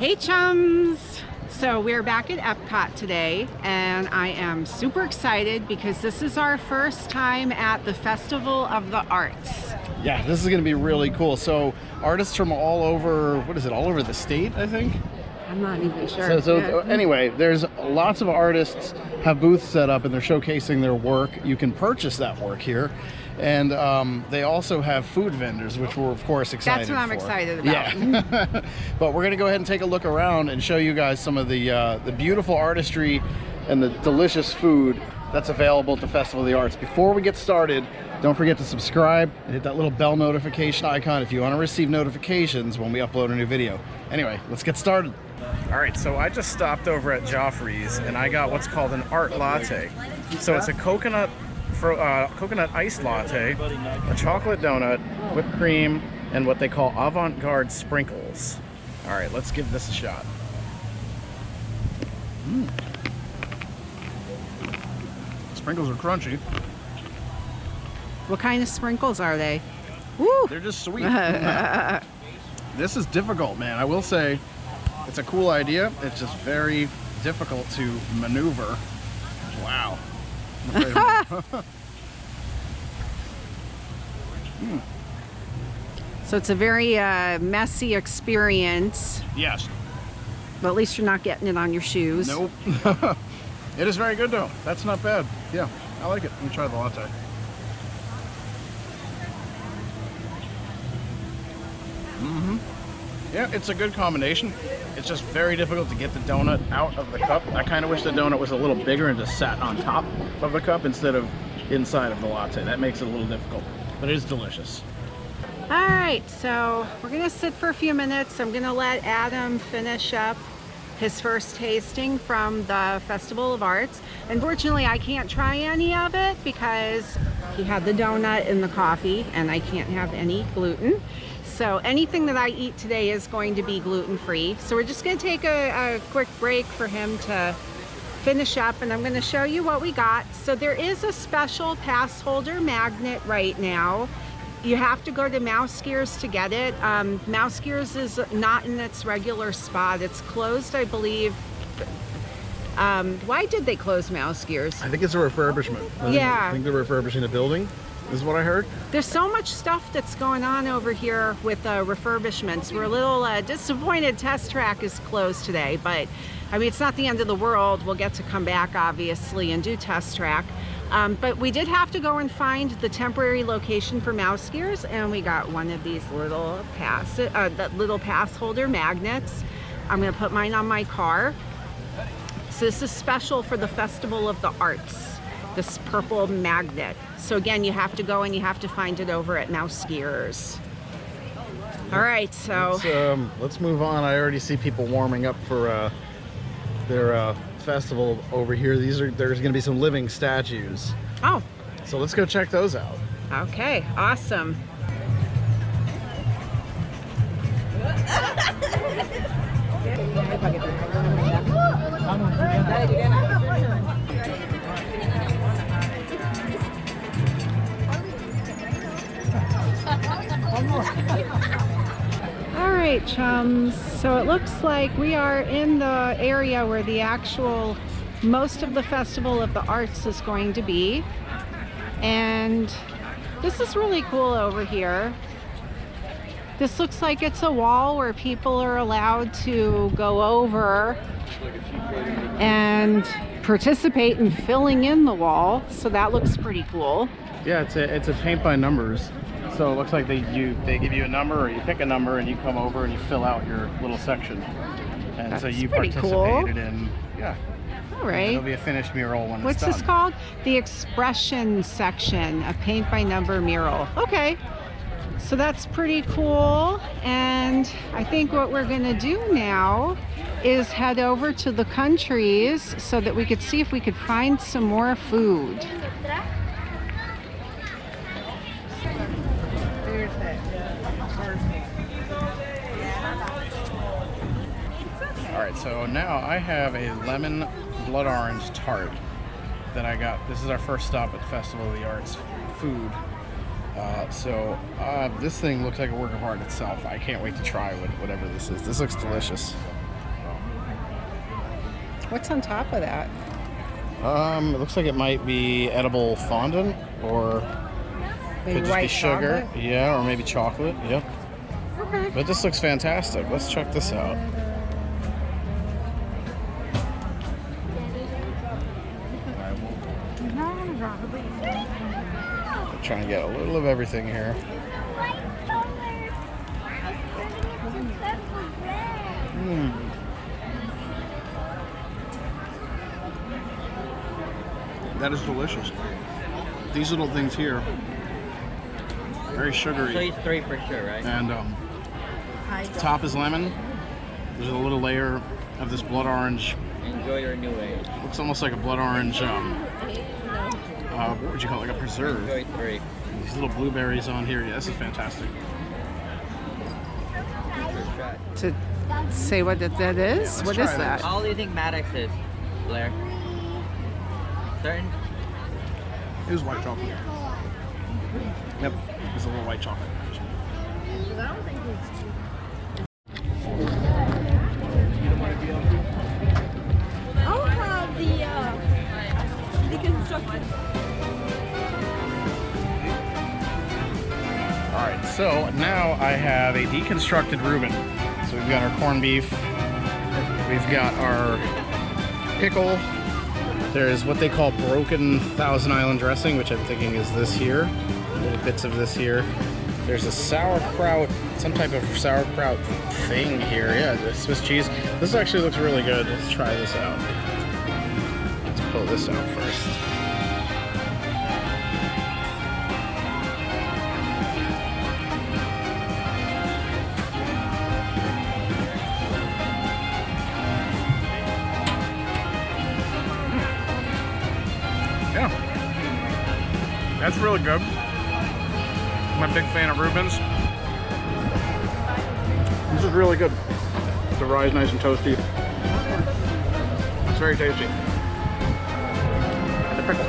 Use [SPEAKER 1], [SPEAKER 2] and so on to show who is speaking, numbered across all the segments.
[SPEAKER 1] Hey chums! So we're back at Epcot today and I am super excited because this is our first time at the Festival of the Arts.
[SPEAKER 2] Yeah, this is going to be really cool. So artists from all over, what is it, all over the state, I think?
[SPEAKER 1] I'm not even sure.
[SPEAKER 2] Anyway, there's lots of artists have booths set up and they're showcasing their work. You can purchase that work here. And they also have food vendors, which we're of course excited for.
[SPEAKER 1] That's what I'm excited about.
[SPEAKER 2] Yeah. But we're going to go ahead and take a look around and show you guys some of the beautiful artistry and the delicious food that's available at the Festival of the Arts. Before we get started, don't forget to subscribe and hit that little bell notification icon if you want to receive notifications when we upload a new video. Anyway, let's get started. All right, so I just stopped over at Joffrey's and I got what's called an art latte. So it's a coconut iced latte, a chocolate donut, whipped cream, and what they call avant-garde sprinkles. All right, let's give this a shot. Sprinkles are crunchy.
[SPEAKER 1] What kind of sprinkles are they? Woo!
[SPEAKER 2] They're just sweet. This is difficult, man. I will say it's a cool idea. It's just very difficult to maneuver. Wow.
[SPEAKER 1] So it's a very messy experience.
[SPEAKER 2] Yes.
[SPEAKER 1] But at least you're not getting it on your shoes.
[SPEAKER 2] Nope. It is very good though. That's not bad. Yeah, I like it. Let me try the latte. Yeah, it's a good combination. It's just very difficult to get the donut out of the cup. I kind of wish the donut was a little bigger and just sat on top of the cup instead of inside of the latte. That makes it a little difficult, but it is delicious.
[SPEAKER 1] All right, so we're gonna sit for a few minutes. I'm gonna let Adam finish up his first tasting from the Festival of Arts. Unfortunately, I can't try any of it because he had the donut and the coffee and I can't have any gluten. So anything that I eat today is going to be gluten-free. So we're just gonna take a quick break for him to finish up and I'm gonna show you what we got. So there is a special pass holder magnet right now. You have to go to Mouse Gears to get it. Mouse Gears is not in its regular spot. It's closed, I believe. Why did they close Mouse Gears?
[SPEAKER 2] I think it's a refurbishment. I think they're refurbishing the building, is what I heard.
[SPEAKER 1] There's so much stuff that's going on over here with refurbishments. We're a little disappointed Test Track is closed today, but I mean, it's not the end of the world. We'll get to come back, obviously, and do Test Track. But we did have to go and find the temporary location for Mouse Gears, and we got one of these little pass holder magnets. I'm gonna put mine on my car. So this is special for the Festival of the Arts, this purple magnet. So again, you have to go and you have to find it over at Mouse Gears. All right, so
[SPEAKER 2] let's move on. I already see people warming up for their festival over here. There's going to be some living statues.
[SPEAKER 1] Oh.
[SPEAKER 2] So let's go check those out.
[SPEAKER 1] Okay, awesome. All right, chums. So it looks like we are in the area where the actual most of the Festival of the Arts is going to be. And this is really cool over here. This looks like it's a wall where people are allowed to go over and participate in filling in the wall. So that looks pretty cool.
[SPEAKER 2] Yeah, it's a paint by numbers. So it looks like they give you a number, or you pick a number and you come over and you fill out your little section. And so you participated in, yeah.
[SPEAKER 1] All right.
[SPEAKER 2] It'll be a finished mural when
[SPEAKER 1] What's
[SPEAKER 2] it's done.
[SPEAKER 1] this called? The expression section, a paint by number mural. Okay. So that's pretty cool. And I think what we're gonna do now is head over to the countries so that we could see if we could find some more food.
[SPEAKER 2] All right, so now I have a lemon blood orange tart that I got. This is our first stop at the Festival of the Arts food.
[SPEAKER 3] This thing looks like a work of art itself. I can't wait to try whatever this is. This looks delicious.
[SPEAKER 1] What's on top of that?
[SPEAKER 2] It looks like it might be edible fondant, or
[SPEAKER 1] Maybe
[SPEAKER 2] could just be
[SPEAKER 1] white
[SPEAKER 2] sugar.
[SPEAKER 1] chocolate?
[SPEAKER 2] Yeah, or maybe chocolate. Yep.
[SPEAKER 1] Okay.
[SPEAKER 2] But this looks fantastic. Let's check this out. I'm trying to get a little of everything here. That is delicious. These little things here, very sugary.
[SPEAKER 3] So he's 3 for sure, right?
[SPEAKER 2] And top is lemon. There's a little layer of this blood orange.
[SPEAKER 3] Enjoy your new age.
[SPEAKER 2] Looks almost like a blood orange. What would you call it? Like a preserve.
[SPEAKER 3] Enjoy 3.
[SPEAKER 2] These little blueberries on here. Yeah, this is fantastic.
[SPEAKER 1] To say what that is?
[SPEAKER 2] Yeah,
[SPEAKER 1] What
[SPEAKER 2] let's
[SPEAKER 1] is
[SPEAKER 2] try
[SPEAKER 1] that?
[SPEAKER 2] this.
[SPEAKER 3] How old do you think Maddox is, Blair? Certain?
[SPEAKER 2] It is white chocolate. Yep, it's a little white chocolate.
[SPEAKER 4] I'll have the construction.
[SPEAKER 2] All right, so now I have a deconstructed Reuben. So we've got our corned beef, we've got our pickle. There's what they call broken Thousand Island dressing, which I'm thinking is this here. Little bits of this here. There's a sauerkraut, some type of sauerkraut thing here. Yeah, the Swiss cheese. This actually looks really good. Let's try this out. Let's pull this out first. Yeah, that's really good. I'm a big fan of Reubens. This is really good. The rye is nice and toasty. It's very tasty. And the pickle.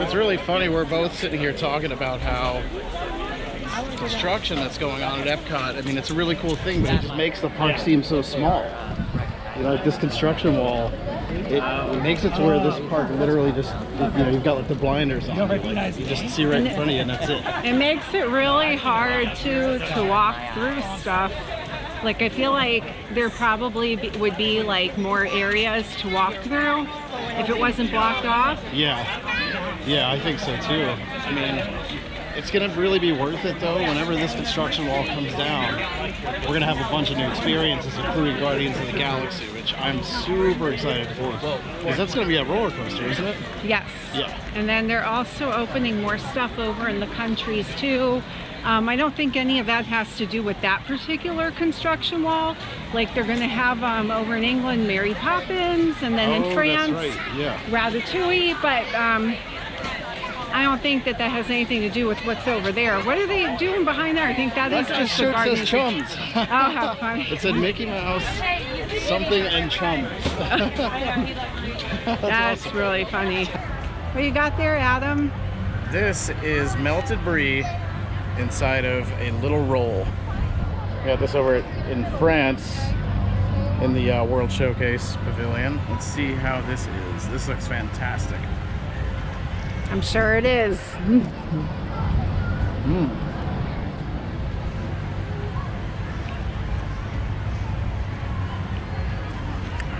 [SPEAKER 2] It's really funny. We're both sitting here talking about how construction that's going on at Epcot. I mean, it's a really cool thing, but it just makes the park seem so small. You know, like this construction wall, it makes it to where this park literally just, you know, you've got like the blinders on. Like, you just see right in front of you and that's it.
[SPEAKER 1] It makes it really hard to walk through stuff. Like, I feel like there probably would be like more areas to walk through if it wasn't blocked off.
[SPEAKER 2] Yeah, I think so too. I mean, it's gonna really be worth it though. Whenever this construction wall comes down, we're gonna have a bunch of new experiences, including Guardians of the Galaxy, which I'm super excited for. Because that's gonna be a roller coaster, isn't it?
[SPEAKER 1] Yes.
[SPEAKER 2] Yeah.
[SPEAKER 1] And then they're also opening more stuff over in the countries too. I don't think any of that has to do with that particular construction wall. Like, they're going to have over in England Mary Poppins, and then in France
[SPEAKER 2] that's right. Yeah.
[SPEAKER 1] Ratatouille, but I don't think that has anything to do with what's over there. What are they doing behind there? I think that is just the
[SPEAKER 2] shirt
[SPEAKER 1] Guardians.
[SPEAKER 2] says Chums.
[SPEAKER 1] Oh, how funny.
[SPEAKER 2] It said Mickey Mouse, something, and Chums.
[SPEAKER 1] That's
[SPEAKER 2] awesome.
[SPEAKER 1] really funny. What you got there, Adam?
[SPEAKER 2] This is melted brie inside of a little roll. We got this over in France in the World Showcase Pavilion. Let's see how this is. This looks fantastic.
[SPEAKER 1] I'm sure it is.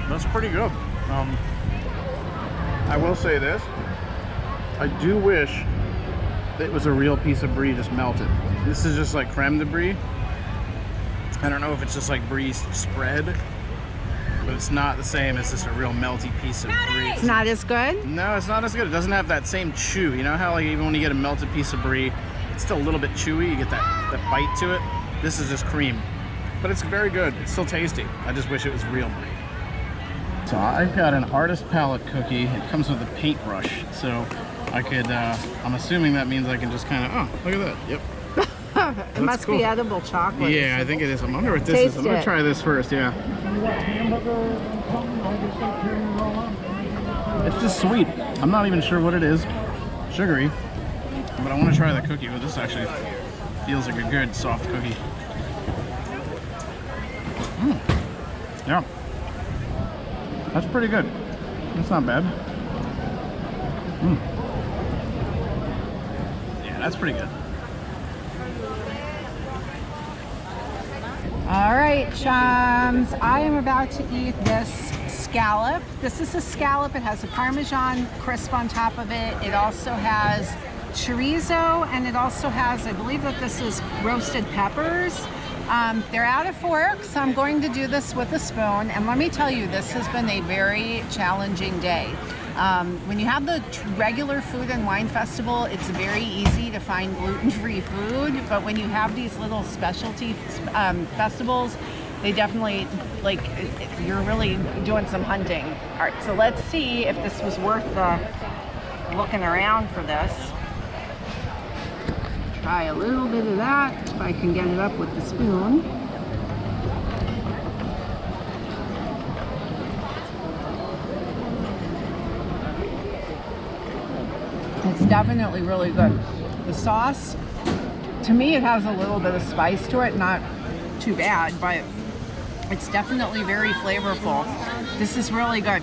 [SPEAKER 2] That's pretty good. I will say this. I do wish it was a real piece of brie just melted. This is just like creme de brie. I don't know if it's just like brie spread, but it's not the same as just a real melty piece of brie.
[SPEAKER 1] It's not as good?
[SPEAKER 2] No, it's not as good. It doesn't have that same chew. You know how like even when you get a melted piece of brie, it's still a little bit chewy. You get that bite to it. This is just cream, but it's very good. It's still tasty. I just wish it was real brie. So I've got an artist palette cookie. It comes with a paintbrush, so I could, I'm assuming that means I can just kind of, oh, look at that, yep.
[SPEAKER 1] It must
[SPEAKER 2] cool.
[SPEAKER 1] be edible chocolate.
[SPEAKER 2] Yeah, I think it is. I wonder what this
[SPEAKER 1] Taste
[SPEAKER 2] is. I'm gonna
[SPEAKER 1] it.
[SPEAKER 2] try this first, yeah. It's just sweet. I'm not even sure what it is. Sugary. But I want to try the cookie, but this actually feels like a good soft cookie. Yeah, that's pretty good. That's not bad. Yeah, that's pretty good.
[SPEAKER 1] All right, chums, I am about to eat this scallop. This is a scallop. It has a Parmesan crisp on top of it. It also has chorizo, and it also has, I believe that this is roasted peppers. They're out of forks, so I'm going to do this with a spoon. And let me tell you, this has been a very challenging day. When you have the regular food and wine festival, it's very easy to find gluten-free food, but when you have these little specialty festivals, they definitely, like, you're really doing some hunting. All right, so let's see if this was worth looking around for this. Try a little bit of that, if I can get it up with the spoon. It's definitely really good. The sauce, to me, it has a little bit of spice to it, not too bad, but it's definitely very flavorful. This is really good.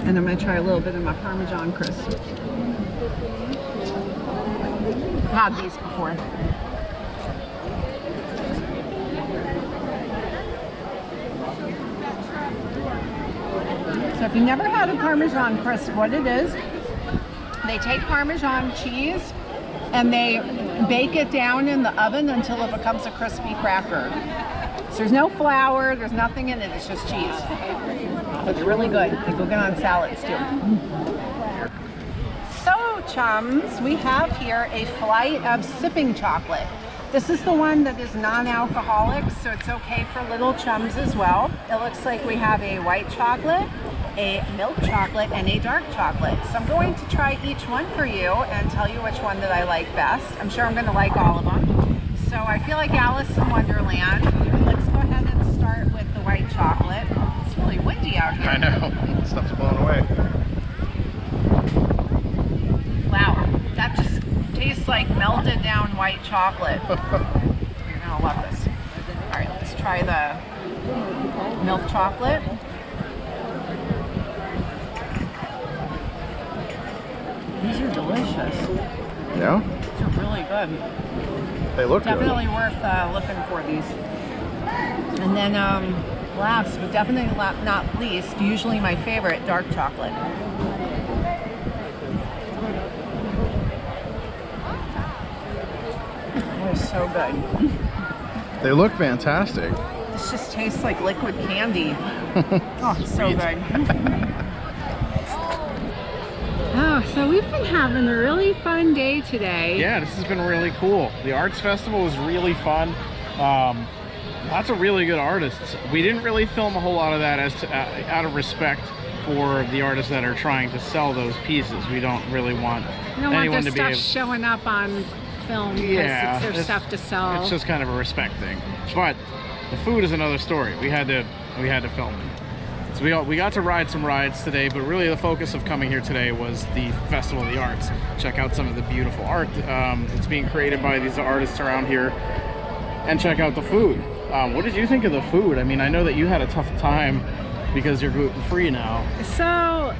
[SPEAKER 1] And I'm gonna try a little bit of my Parmesan crisp. I've had these before. So if you never had a Parmesan crisp, what it is, they take Parmesan cheese and they bake it down in the oven until it becomes a crispy cracker. So there's no flour, there's nothing in it, it's just cheese. But it's really good. They go good on salads too. So, chums, we have here a flight of sipping chocolate. This is the one that is non-alcoholic, so it's okay for little chums as well. It looks like we have a white chocolate, a milk chocolate, and a dark chocolate. So I'm going to try each one for you and tell you which one that I like best. I'm sure I'm going to like all of them. So I feel like Alice in Wonderland. Let's go ahead and start with the white chocolate. It's really windy out here.
[SPEAKER 2] I know, stuff's blowing away.
[SPEAKER 1] Wow, that just tastes like melted down white chocolate. You're gonna love this. All right, let's try the milk chocolate. These are delicious.
[SPEAKER 2] Yeah?
[SPEAKER 1] These are really good.
[SPEAKER 2] They look
[SPEAKER 1] Definitely worth looking for these. And then last, but definitely not least, usually my favorite, dark chocolate. That is so good.
[SPEAKER 2] They look fantastic.
[SPEAKER 1] This just tastes like liquid candy. Oh, it's so good. Oh, so we've been having a really fun day today.
[SPEAKER 2] Yeah, this has been really cool. The Arts Festival was really fun. Lots of really good artists. We didn't really film a whole lot of that as to, out of respect for the artists that are trying to sell those pieces. We don't really want anyone to be able...
[SPEAKER 1] showing up on film because it's their stuff to sell.
[SPEAKER 2] It's just kind of a respect thing. But the food is another story. We had to film it. So we got to ride some rides today, but really the focus of coming here today was the Festival of the Arts. Check out some of the beautiful art that's being created by these artists around here, and check out the food. What did you think of the food? I mean, I know that you had a tough time because you're gluten-free now.
[SPEAKER 1] So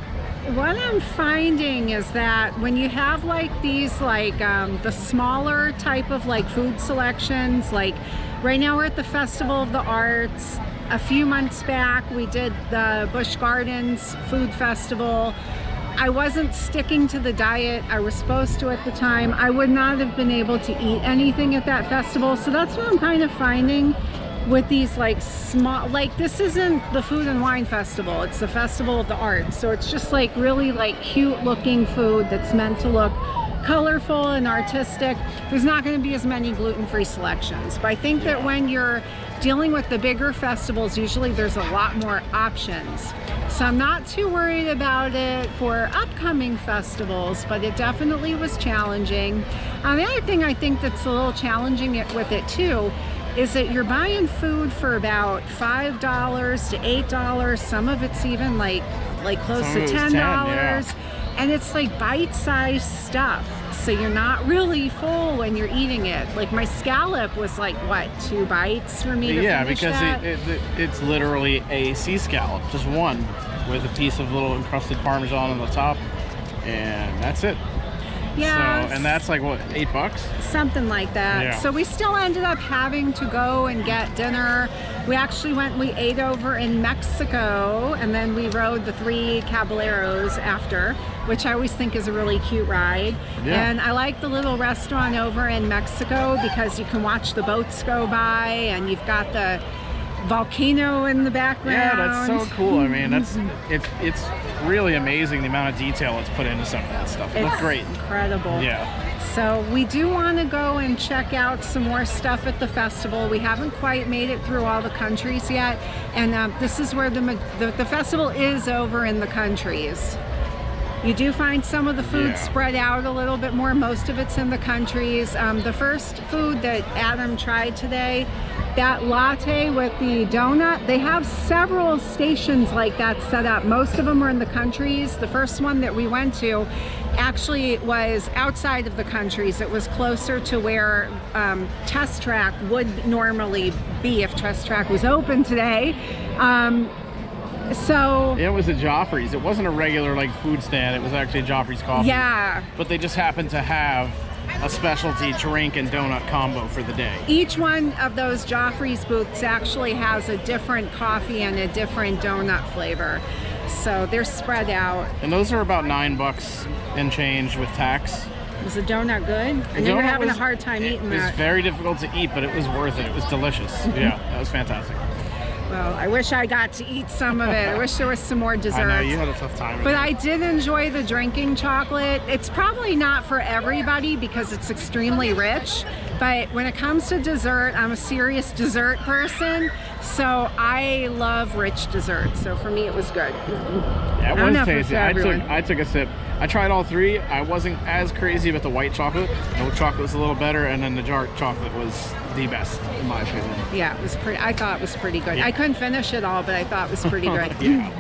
[SPEAKER 1] what I'm finding is that when you have like these like the smaller type of like food selections, like right now we're at the Festival of the Arts. A few months back we did the Busch Gardens Food Festival. I wasn't sticking to the diet I was supposed to at the time. I would not have been able to eat anything at that festival. So that's what I'm kind of finding with these like small, like this isn't the Food and Wine Festival, it's the Festival of the Arts. So it's just like really like cute looking food that's meant to look colorful and artistic. There's not going to be as many gluten-free selections, but I think that when you're dealing with the bigger festivals, usually there's a lot more options. So I'm not too worried about it for upcoming festivals, but it definitely was challenging. The other thing I think that's a little challenging with it too is that you're buying food for about $5 to $8. Some of it's even like close to $10. and it's like bite-sized stuff, so you're not really full when you're eating it. Like my scallop was like, what, 2 bites for me to finish
[SPEAKER 2] because
[SPEAKER 1] that?
[SPEAKER 2] it's literally a sea scallop, just one, with a piece of little encrusted Parmesan on the top, and that's it.
[SPEAKER 1] Yeah.
[SPEAKER 2] So, and that's like what, $8?
[SPEAKER 1] Something like that.
[SPEAKER 2] Yeah.
[SPEAKER 1] So we still ended up having to go and get dinner. We actually we ate over in Mexico, and then we rode the 3 Caballeros after, which I always think is a really cute ride.
[SPEAKER 2] Yeah.
[SPEAKER 1] And I like the little restaurant over in Mexico because you can watch the boats go by, and you've got the volcano in the background.
[SPEAKER 2] Yeah, that's so cool. I mean, it's really amazing the amount of detail it's put into some of that stuff. It looks great.
[SPEAKER 1] Incredible.
[SPEAKER 2] Yeah.
[SPEAKER 1] So we do want to go and check out some more stuff at the festival. We haven't quite made it through all the countries yet, and this is where the festival is over in the countries. You do find some of the food spread out a little bit more. Most of it's in the countries. The first food that Adam tried today, that latte with the donut, they have several stations like that set up. Most of them are in the countries. The first one that we went to actually was outside of the countries. It was closer to where Test Track would normally be if Test Track was open today. So
[SPEAKER 2] it was a Joffrey's. It wasn't a regular like food stand. It was actually a Joffrey's coffee.
[SPEAKER 1] Yeah.
[SPEAKER 2] But they just happened to have a specialty drink and donut combo for the day.
[SPEAKER 1] Each one of those Joffrey's booths actually has a different coffee and a different donut flavor. So they're spread out.
[SPEAKER 2] And those are about $9 and change with tax.
[SPEAKER 1] Was the donut good? I know you're having a hard time eating that.
[SPEAKER 2] It was very difficult to eat, but it was worth it. It was delicious. Yeah, that was fantastic.
[SPEAKER 1] Well, I wish I got to eat some of it. I wish there was some more desserts.
[SPEAKER 2] I know, you had a tough time.
[SPEAKER 1] But I did enjoy the drinking chocolate. It's probably not for everybody because it's extremely rich. But when it comes to dessert, I'm a serious dessert person. So I love rich desserts. So for me, it was good.
[SPEAKER 2] Yeah, it was tasty. I took a sip. I tried all 3. I wasn't as crazy about the white chocolate. The chocolate was a little better, and then the dark chocolate was the best, in my opinion.
[SPEAKER 1] Yeah, it was pretty. I thought it was pretty good.
[SPEAKER 2] Yeah.
[SPEAKER 1] I couldn't finish it all, but I thought it was pretty good.
[SPEAKER 2] Yeah.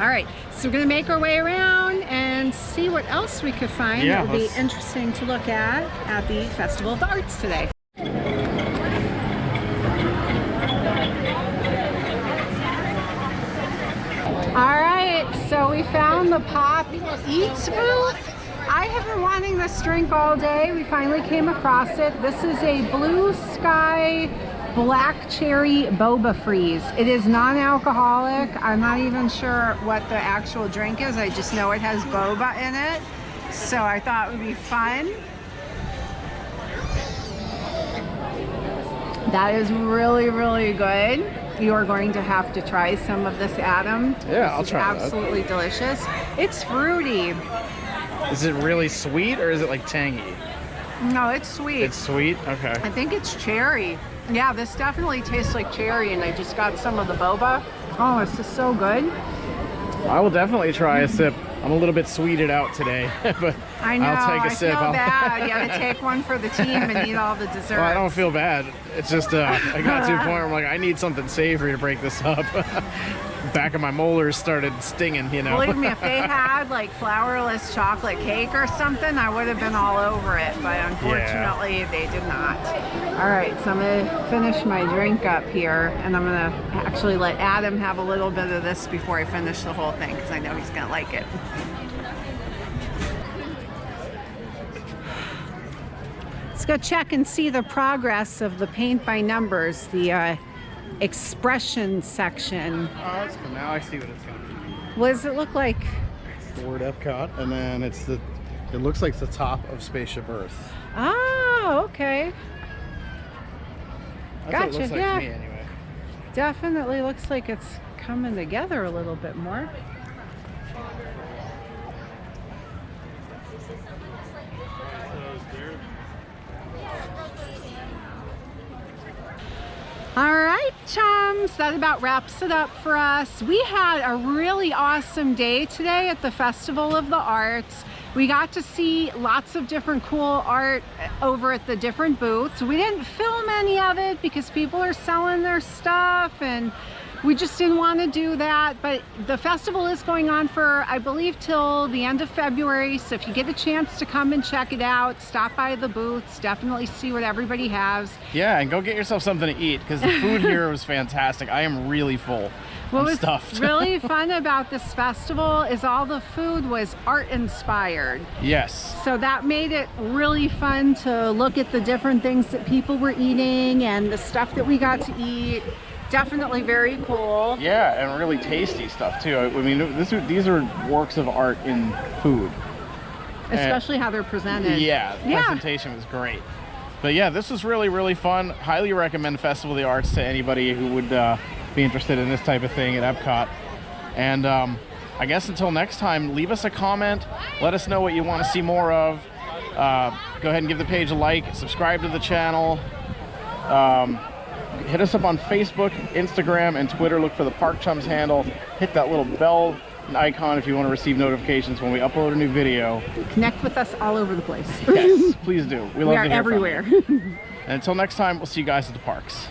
[SPEAKER 1] All right, so we're gonna make our way around and see what else we could find that would be interesting to look at the Festival of the Arts today. All right, so we found the Pop Eats booth. I have been wanting this drink all day. We finally came across it. This is a Blue Sky Black Cherry Boba Freeze. It is non-alcoholic. I'm not even sure what the actual drink is. I just know it has boba in it. So I thought it would be fun. That is really, really good. You are going to have to try some of this, Adam.
[SPEAKER 2] Yeah, I'll try that.
[SPEAKER 1] Absolutely delicious. It's fruity.
[SPEAKER 2] Is it really sweet or is it like tangy?
[SPEAKER 1] No, it's sweet.
[SPEAKER 2] It's sweet? Okay.
[SPEAKER 1] I think it's cherry. Yeah, this definitely tastes like cherry, and I just got some of the boba. Oh, it's just so good.
[SPEAKER 2] I will definitely try a sip. I'm a little bit sweeted out today, but
[SPEAKER 1] I know,
[SPEAKER 2] I'll take a sip.
[SPEAKER 1] I feel bad. You gotta take one for the team and eat all the desserts.
[SPEAKER 2] Well, I don't feel bad. It's just I got to a point where I'm like, I need something savory to break this up. Back of my molars started stinging, you know.
[SPEAKER 1] Believe me, if they had like flourless chocolate cake or something, I would have been all over it, but unfortunately they did not. All right, so I'm gonna finish my drink up here, and I'm gonna actually let Adam have a little bit of this before I finish the whole thing, because I know he's gonna like it. Let's go check and see the progress of the paint by numbers, the expression section.
[SPEAKER 2] Oh, that's cool. Now I see what it's gonna be.
[SPEAKER 1] What does it look like?
[SPEAKER 2] The word Epcot, and then it looks like the top of Spaceship Earth.
[SPEAKER 1] Oh, okay.
[SPEAKER 2] That's
[SPEAKER 1] Gotcha,
[SPEAKER 2] what it looks like
[SPEAKER 1] yeah.
[SPEAKER 2] to me anyway.
[SPEAKER 1] Definitely looks like it's coming together a little bit more. All right, chums, that about wraps it up for us. We had a really awesome day today at the Festival of the Arts. We got to see lots of different cool art over at the different booths. We didn't film any of it because people are selling their stuff and we just didn't want to do that. But the festival is going on for, I believe, till the end of February. So if you get a chance to come and check it out, stop by the booths, definitely see what everybody has.
[SPEAKER 2] Yeah, and go get yourself something to eat because the food here was fantastic. I am really full.
[SPEAKER 1] What
[SPEAKER 2] I'm
[SPEAKER 1] was
[SPEAKER 2] stuffed.
[SPEAKER 1] really fun about this festival is all the food was art inspired.
[SPEAKER 2] Yes.
[SPEAKER 1] So that made it really fun to look at the different things that people were eating and the stuff that we got to eat. Definitely very cool.
[SPEAKER 2] Yeah, and really tasty stuff too. I mean, these are works of art in food.
[SPEAKER 1] Especially how they're presented.
[SPEAKER 2] Yeah, the presentation was great. But yeah, this was really, really fun. Highly recommend Festival of the Arts to anybody who would be interested in this type of thing at Epcot. And I guess until next time, leave us a comment. Let us know what you want to see more of. Go ahead and give the page a like. Subscribe to the channel. Hit us up on Facebook, Instagram, and Twitter. Look for the Park Chums handle. Hit that little bell icon if you want to receive notifications when we upload a new video.
[SPEAKER 1] Connect with us all over the place.
[SPEAKER 2] Yes, please do. We love
[SPEAKER 1] are
[SPEAKER 2] to hear
[SPEAKER 1] everywhere.
[SPEAKER 2] from you. And until next time, we'll see you guys at the parks.